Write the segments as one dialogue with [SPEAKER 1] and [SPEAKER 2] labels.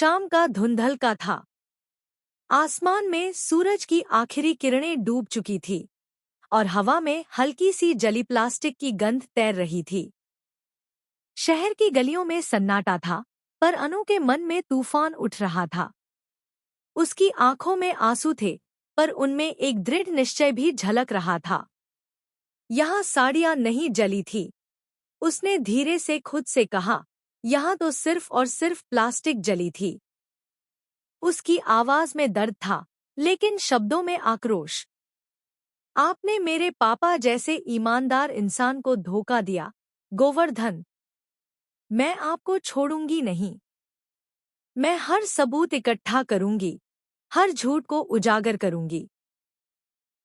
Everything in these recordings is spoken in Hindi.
[SPEAKER 1] शाम का धुंधल का था। आसमान में सूरज की आखिरी किरणें डूब चुकी थी और हवा में हल्की सी जली प्लास्टिक की गंध तैर रही थी। शहर की गलियों में सन्नाटा था, पर अनु के मन में तूफान उठ रहा था। उसकी आंखों में आंसू थे, पर उनमें एक दृढ़ निश्चय भी झलक रहा था। यहाँ साड़ियाँ नहीं जली थी। उसने धीरे से खुद से कहा, यहाँ तो सिर्फ और सिर्फ प्लास्टिक जली थी। उसकी आवाज में दर्द था, लेकिन शब्दों में आक्रोश। आपने मेरे पापा जैसे ईमानदार इंसान को धोखा दिया, गोवर्धन। मैं आपको छोड़ूंगी नहीं। मैं हर सबूत इकट्ठा करूंगी, हर झूठ को उजागर करूंगी।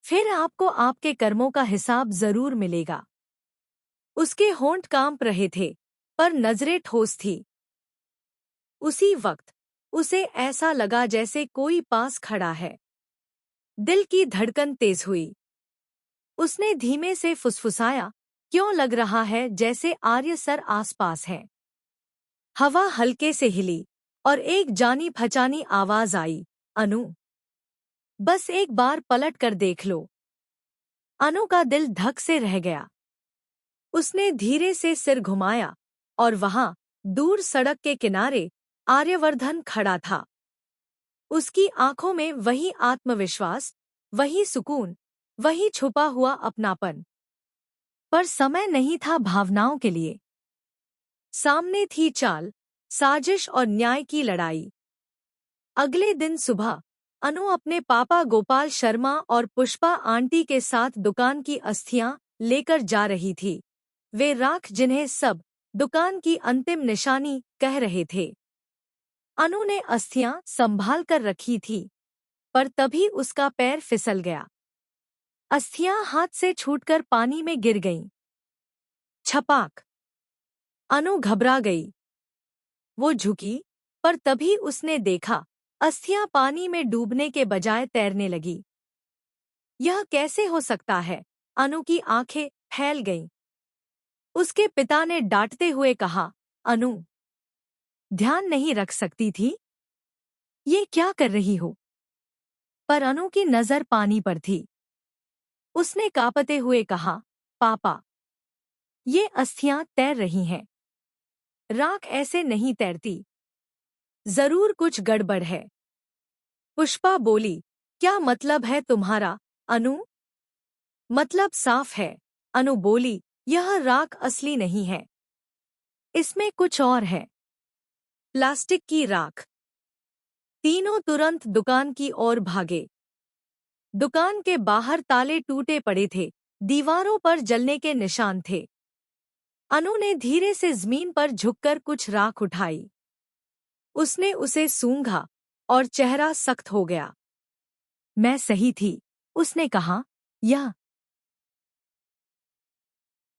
[SPEAKER 1] फिर आपको आपके कर्मों का हिसाब जरूर मिलेगा। उसके होंठ कांप रहे थे, पर नजरें ठोस थी। उसी वक्त उसे ऐसा लगा जैसे कोई पास खड़ा है। दिल की धड़कन तेज हुई। उसने धीमे से फुसफुसाया, क्यों लग रहा है जैसे आर्य सर आसपास है। हवा हल्के से हिली और एक जानी पहचानी आवाज आई, अनु, बस एक बार पलट कर देख लो। अनु का दिल धक से रह गया। उसने धीरे से सिर घुमाया और वहां दूर सड़क के किनारे आर्यवर्धन खड़ा था। उसकी आंखों में वही आत्मविश्वास, वही सुकून, वही छुपा हुआ अपनापन। पर समय नहीं था भावनाओं के लिए। सामने थी चाल, साजिश और न्याय की लड़ाई। अगले दिन सुबह अनु अपने पापा गोपाल शर्मा और पुष्पा आंटी के साथ दुकान की अस्थियां लेकर जा रही थी। वे राख जिन्हें सब दुकान की अंतिम निशानी कह रहे थे। अनु ने अस्थियां संभाल कर रखी थी, पर तभी उसका पैर फिसल गया। अस्थियां हाथ से छूटकर पानी में गिर गईं। छपाक! अनु घबरा गई। वो झुकी, पर तभी उसने देखा, अस्थियां पानी में डूबने के बजाय तैरने लगी। यह कैसे हो सकता है? अनु की आंखें फैल गईं। उसके पिता ने डांटते हुए कहा, अनु, ध्यान नहीं रख सकती थी? ये क्या कर रही हो? पर अनु की नजर पानी पर थी। उसने कांपते हुए कहा, पापा, ये अस्थियां तैर रही हैं। राख ऐसे नहीं तैरती। जरूर कुछ गड़बड़ है। पुष्पा बोली, क्या मतलब है तुम्हारा, अनु? मतलब साफ है, अनु बोली, यह राख असली नहीं है। इसमें कुछ और है। प्लास्टिक की राख। तीनों तुरंत दुकान की ओर भागे। दुकान के बाहर ताले टूटे पड़े थे, दीवारों पर जलने के निशान थे। अनु ने धीरे से जमीन पर झुककर कुछ राख उठाई। उसने उसे सूंघा और चेहरा सख्त हो गया। मैं सही थी, उसने कहा, यह